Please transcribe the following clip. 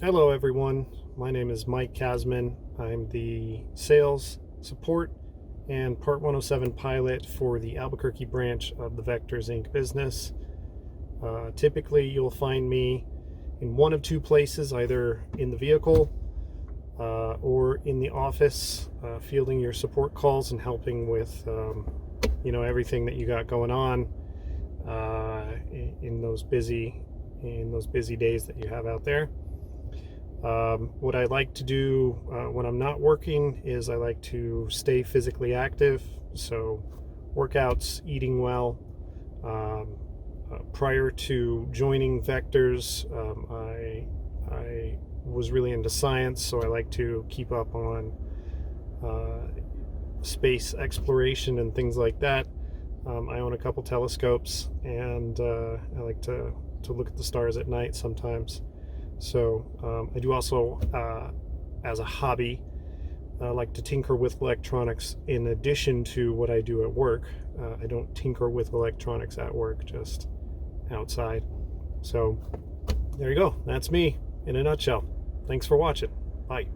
Hello everyone, my name is Mike Casman. I'm the sales, support, and Part 107 pilot for the Albuquerque branch of the Vectors Inc. business. Typically you'll find me in one of two places, either in the vehicle or in the office, fielding your support calls and helping with everything that you got going on in those busy days that you have out there. What I like to do when I'm not working is I like to stay physically active, so workouts, eating well. Prior to joining Vectors, I was really into science, so I like to keep up on space exploration and things like that. I own a couple telescopes, and I like to look at the stars at night sometimes. So I do also, as a hobby, like to tinker with electronics in addition to what I do at work. I don't tinker with electronics at work, just outside. So there you go. That's me in a nutshell. Thanks for watching. Bye.